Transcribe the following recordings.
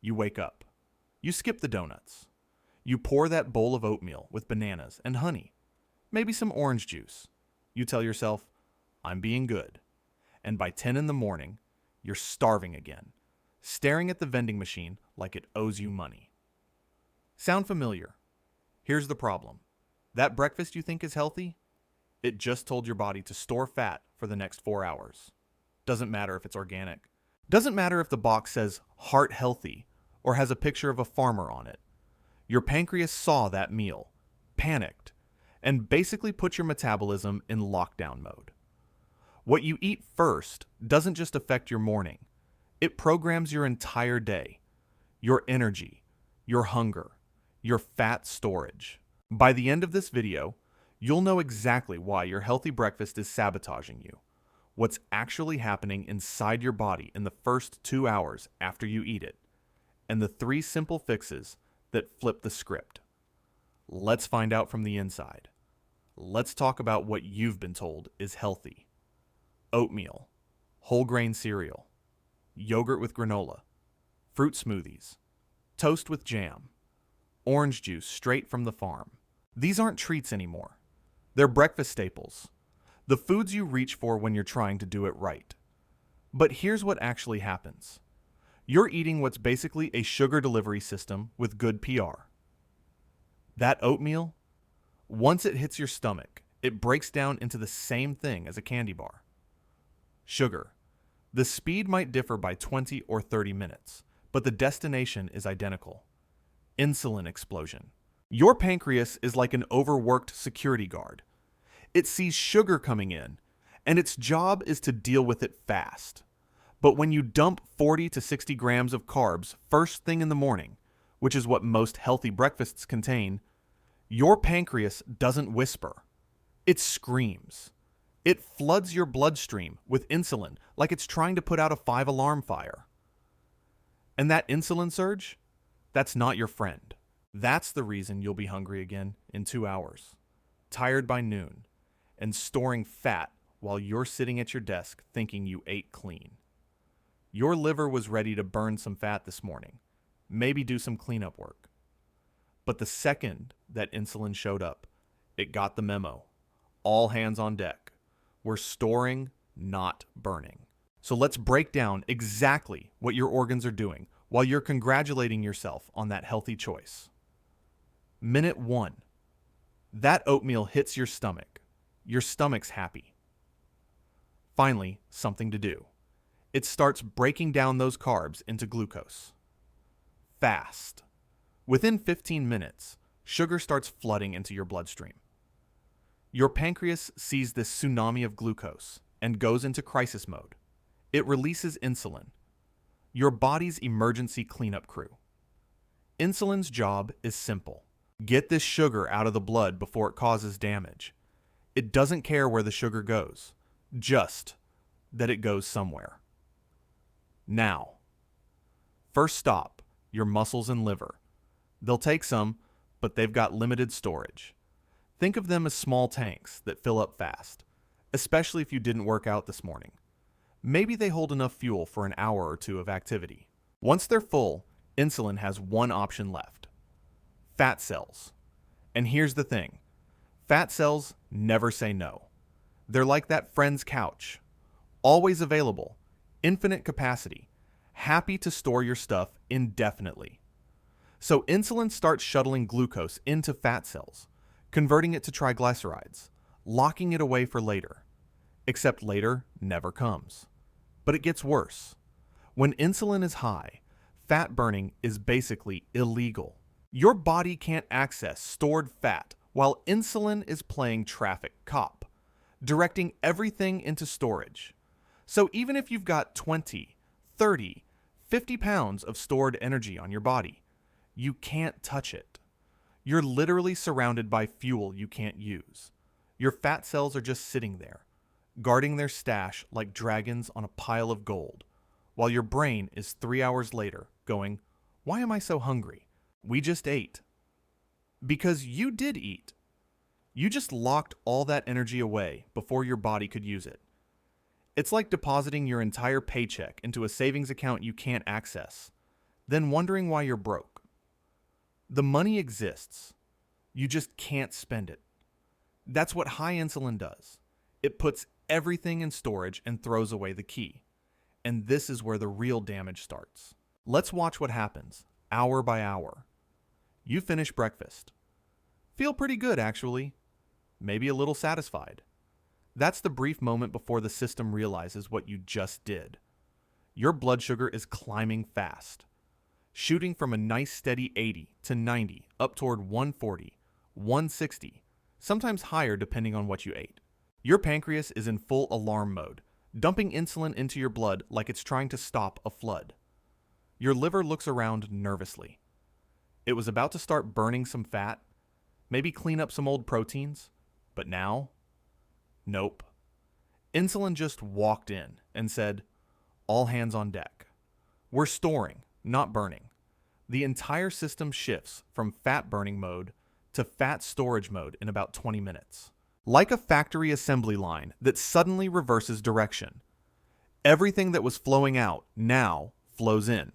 You wake up. You skip the donuts. You pour that bowl of oatmeal with bananas and honey, maybe some orange juice. You tell yourself, I'm being good. And by 10 in the morning, you're starving again, staring at the vending machine like it owes you money. Sound familiar? Here's the problem. That breakfast you think is healthy? It just told your body to store fat for the next 4 hours. Doesn't matter if it's organic. Doesn't matter if the box says heart healthy or has a picture of a farmer on it. Your pancreas saw that meal, panicked, and basically put your metabolism in lockdown mode. What you eat first doesn't just affect your morning. It programs your entire day, your energy, your hunger, your fat storage. By the end of this video, you'll know exactly why your healthy breakfast is sabotaging you, what's actually happening inside your body in the first 2 hours after you eat it, and the 3 simple fixes that flip the script. Let's find out from the inside. Let's talk about what you've been told is healthy. Oatmeal, whole grain cereal, yogurt with granola, fruit smoothies, toast with jam, orange juice straight from the farm. These aren't treats anymore. They're breakfast staples, the foods you reach for when you're trying to do it right. But here's what actually happens. You're eating what's basically a sugar delivery system with good PR. That oatmeal, once it hits your stomach, it breaks down into the same thing as a candy bar. Sugar. The speed might differ by 20 or 30 minutes, but the destination is identical. Insulin explosion. Your pancreas is like an overworked security guard. It sees sugar coming in, and its job is to deal with it fast. But when you dump 40 to 60 grams of carbs first thing in the morning, which is what most healthy breakfasts contain, your pancreas doesn't whisper. It screams. It floods your bloodstream with insulin like it's trying to put out a 5-alarm fire. And that insulin surge? That's not your friend. That's the reason you'll be hungry again in 2 hours, tired by noon, and storing fat while you're sitting at your desk thinking you ate clean. Your liver was ready to burn some fat this morning, maybe do some cleanup work. But the second that insulin showed up, it got the memo. All hands on deck. We're storing, not burning. So let's break down exactly what your organs are doing while you're congratulating yourself on that healthy choice. Minute 1. That oatmeal hits your stomach. Your stomach's happy. Finally, something to do. It starts breaking down those carbs into glucose. Fast. Within 15 minutes, sugar starts flooding into your bloodstream. Your pancreas sees this tsunami of glucose and goes into crisis mode. It releases insulin, your body's emergency cleanup crew. Insulin's job is simple. Get this sugar out of the blood before it causes damage. It doesn't care where the sugar goes, just that it goes somewhere. Now, first stop, your muscles and liver. They'll take some, but they've got limited storage. Think of them as small tanks that fill up fast, especially if you didn't work out this morning. Maybe they hold enough fuel for an hour or 2 of activity. Once they're full, insulin has one option left: fat cells. And here's the thing. Fat cells never say no. They're like that friend's couch. Always available, infinite capacity, happy to store your stuff indefinitely. So insulin starts shuttling glucose into fat cells, converting it to triglycerides, locking it away for later. Except later never comes. But it gets worse. When insulin is high, fat burning is basically illegal. Your body can't access stored fat while insulin is playing traffic cop, directing everything into storage. So even if you've got 20, 30, 50 pounds of stored energy on your body, you can't touch it. You're literally surrounded by fuel you can't use. Your fat cells are just sitting there, guarding their stash like dragons on a pile of gold, while your brain is 3 hours later going, "Why am I so hungry? We just ate." Because you did eat. You just locked all that energy away before your body could use it. It's like depositing your entire paycheck into a savings account you can't access. then wondering why you're broke. The money exists. You just can't spend it. That's what high insulin does. It puts everything in storage and throws away the key. And this is where the real damage starts. Let's watch what happens, hour by hour. You finish breakfast. Feel pretty good, actually. Maybe a little satisfied. That's the brief moment before the system realizes what you just did. Your blood sugar is climbing fast, shooting from a nice steady 80 to 90 up toward 140, 160, sometimes higher depending on what you ate. Your pancreas is in full alarm mode, dumping insulin into your blood like it's trying to stop a flood. Your liver looks around nervously. It was about to start burning some fat, maybe clean up some old proteins, but now, nope. Insulin just walked in and said, all hands on deck. We're storing, not burning. The entire system shifts from fat burning mode to fat storage mode in about 20 minutes. Like a factory assembly line that suddenly reverses direction. Everything that was flowing out now flows in.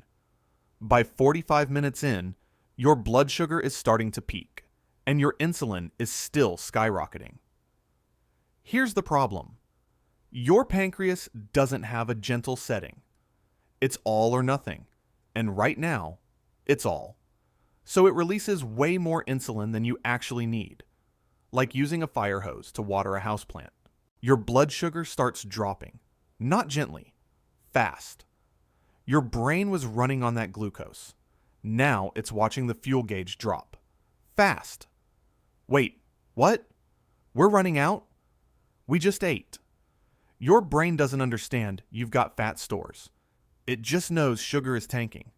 By 45 minutes in, your blood sugar is starting to peak, and your insulin is still skyrocketing. Here's the problem. Your pancreas doesn't have a gentle setting. It's all or nothing, and right now, it's all. So it releases way more insulin than you actually need, like using a fire hose to water a houseplant. Your blood sugar starts dropping, not gently, fast. Your brain was running on that glucose. Now it's watching the fuel gauge drop. Fast. Wait, what? We're running out? We just ate. Your brain doesn't understand you've got fat stores. It just knows sugar is tanking.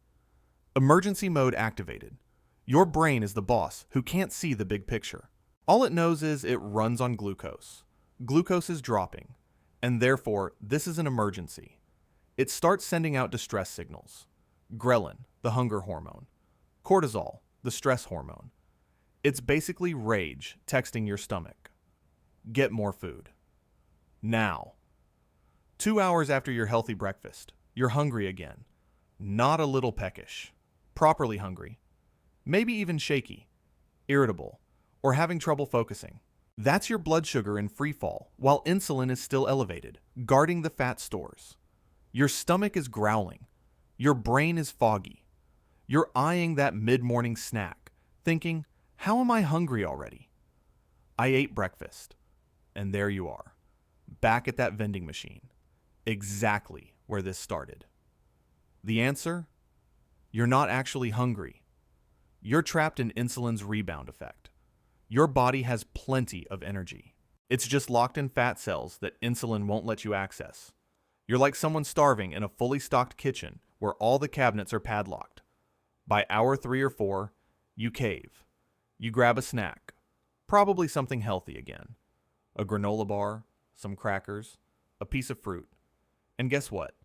Emergency mode activated. Your brain is the boss who can't see the big picture. All it knows is it runs on glucose. Glucose is dropping, and therefore this is an emergency. It starts sending out distress signals. Ghrelin, the hunger hormone. Cortisol, the stress hormone. It's basically rage texting your stomach. Get more food. Now. 2 hours after your healthy breakfast, you're hungry again. Not a little peckish. Properly hungry. Maybe even shaky, irritable, or having trouble focusing. That's your blood sugar in free fall, while insulin is still elevated, guarding the fat stores. Your stomach is growling. Your brain is foggy. You're eyeing that mid-morning snack, thinking, how am I hungry already? I ate breakfast. And there you are, back at that vending machine. Exactly where this started. The answer? You're not actually hungry. You're trapped in insulin's rebound effect. Your body has plenty of energy. It's just locked in fat cells that insulin won't let you access. You're like someone starving in a fully stocked kitchen where all the cabinets are padlocked. By hour 3 or 4, you cave. You grab a snack, probably something healthy again. A granola bar, some crackers, a piece of fruit. And guess what?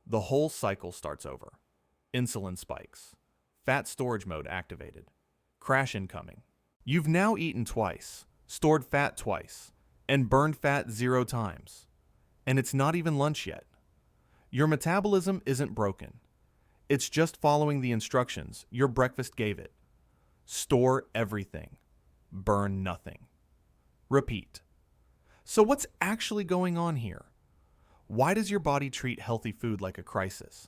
The whole cycle starts over. Insulin spikes. Fat storage mode activated. Crash incoming. You've now eaten twice, stored fat twice, and burned fat 0 times. And it's not even lunch yet. Your metabolism isn't broken. It's just following the instructions your breakfast gave it. Store everything. Burn nothing. Repeat. So what's actually going on here? Why does your body treat healthy food like a crisis?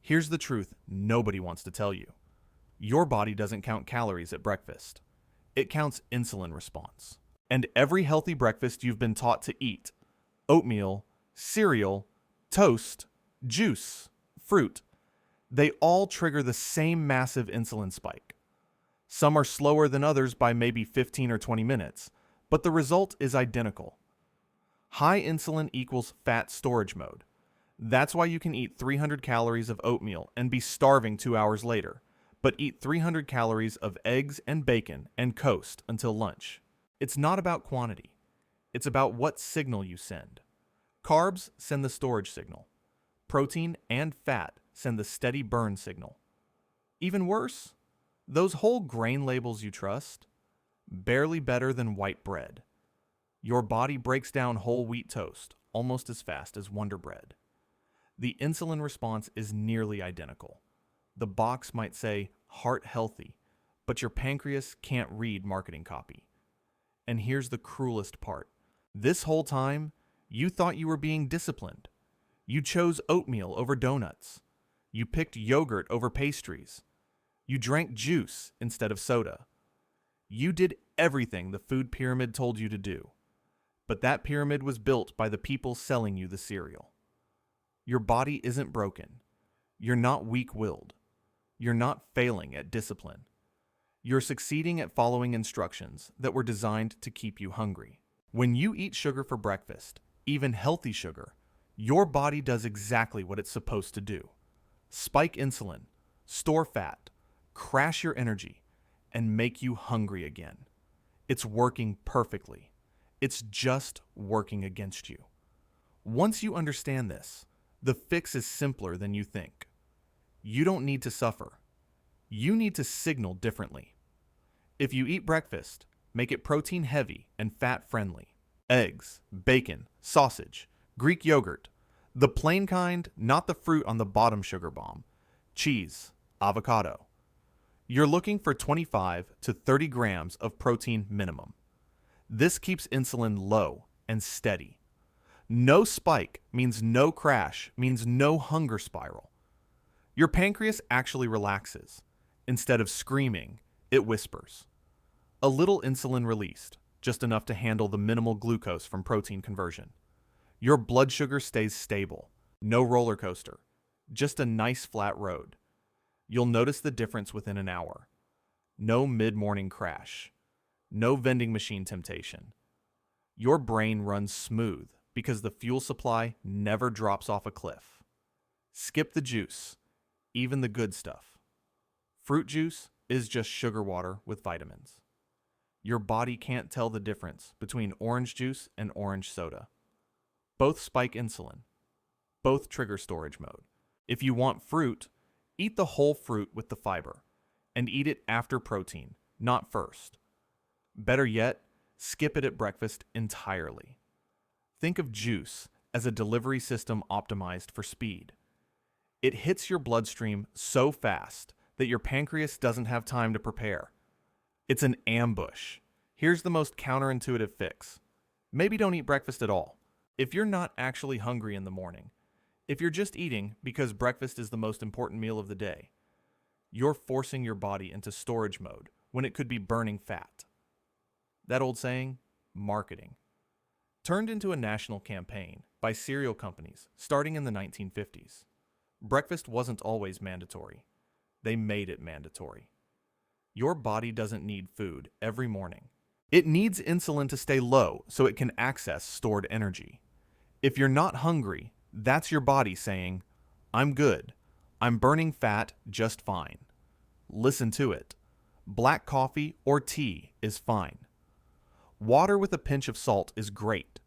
Here's the truth nobody wants to tell you. Your body doesn't count calories at breakfast. It counts insulin response. And every healthy breakfast you've been taught to eat, oatmeal, cereal, toast, juice, fruit, they all trigger the same massive insulin spike. Some are slower than others by maybe 15 or 20 minutes, but the result is identical. High insulin equals fat storage mode. That's why you can eat 300 calories of oatmeal and be starving 2 hours later, but eat 300 calories of eggs and bacon and coast until lunch. It's not about quantity. It's about what signal you send. Carbs send the storage signal. Protein and fat send the steady burn signal. Even worse, those whole grain labels you trust, barely better than white bread. Your body breaks down whole wheat toast almost as fast as Wonder Bread. The insulin response is nearly identical. The box might say heart healthy, but your pancreas can't read marketing copy. And here's the cruelest part. This whole time, you thought you were being disciplined. You chose oatmeal over donuts. You picked yogurt over pastries. You drank juice instead of soda. You did everything the food pyramid told you to do. But that pyramid was built by the people selling you the cereal. Your body isn't broken. You're not weak-willed. You're not failing at discipline. You're succeeding at following instructions that were designed to keep you hungry. When you eat sugar for breakfast, even healthy sugar, your body does exactly what it's supposed to do. Spike insulin, store fat, crash your energy, and make you hungry again. It's working perfectly. It's just working against you. Once you understand this, the fix is simpler than you think. You don't need to suffer. You need to signal differently. If you eat breakfast, make it protein heavy and fat friendly. Eggs, bacon, sausage, Greek yogurt, the plain kind, not the fruit on the bottom sugar bomb, cheese, avocado. You're looking for 25 to 30 grams of protein minimum. This keeps insulin low and steady. No spike means no crash, means no hunger spiral. Your pancreas actually relaxes. Instead of screaming, it whispers. A little insulin released, just enough to handle the minimal glucose from protein conversion. Your blood sugar stays stable. No roller coaster, just a nice flat road. You'll notice the difference within an hour. No mid-morning crash. No vending machine temptation. Your brain runs smooth because the fuel supply never drops off a cliff. Skip the juice, even the good stuff. Fruit juice is just sugar water with vitamins. Your body can't tell the difference between orange juice and orange soda. Both spike insulin. Both trigger storage mode. If you want fruit, eat the whole fruit with the fiber, and eat it after protein, not first. Better yet, skip it at breakfast entirely. Think of juice as a delivery system optimized for speed. It hits your bloodstream so fast that your pancreas doesn't have time to prepare. It's an ambush. Here's the most counterintuitive fix. Maybe don't eat breakfast at all. If you're not actually hungry in the morning, if you're just eating because breakfast is the most important meal of the day, you're forcing your body into storage mode when it could be burning fat. That old saying, marketing, turned into a national campaign by cereal companies starting in the 1950s. Breakfast wasn't always mandatory. They made it mandatory. Your body doesn't need food every morning. It needs insulin to stay low so it can access stored energy. If you're not hungry, that's your body saying, I'm good. I'm burning fat just fine. Listen to it. Black coffee or tea is fine. Water with a pinch of salt is great,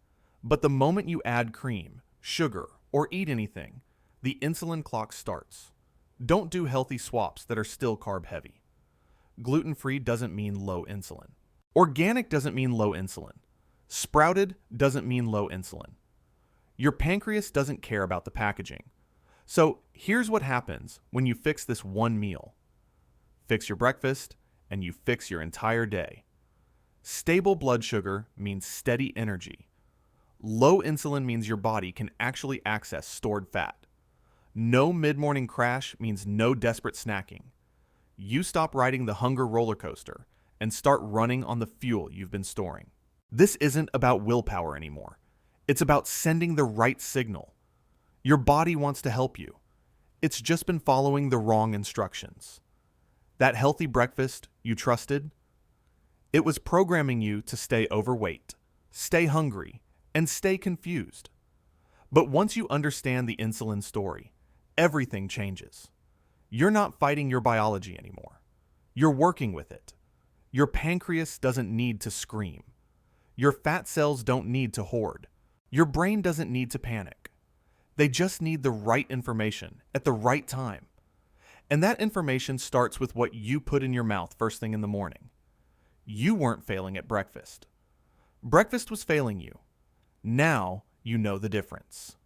but the moment you add cream, sugar, or eat anything, the insulin clock starts. Don't do healthy swaps that are still carb heavy. Gluten-free doesn't mean low insulin. Organic doesn't mean low insulin. Sprouted doesn't mean low insulin. Your pancreas doesn't care about the packaging. So here's what happens when you fix this one meal. Fix your breakfast, and you fix your entire day. Stable blood sugar means steady energy. Low insulin means your body can actually access stored fat. No mid-morning crash means no desperate snacking. You stop riding the hunger roller coaster and start running on the fuel you've been storing. This isn't about willpower anymore. It's about sending the right signal. Your body wants to help you. It's just been following the wrong instructions. That healthy breakfast you trusted, it was programming you to stay overweight, stay hungry, and stay confused. But once you understand the insulin story, everything changes. You're not fighting your biology anymore. You're working with it. Your pancreas doesn't need to scream. Your fat cells don't need to hoard. Your brain doesn't need to panic. They just need the right information at the right time. And that information starts with what you put in your mouth first thing in the morning. You weren't failing at breakfast. Breakfast was failing you. Now you know the difference.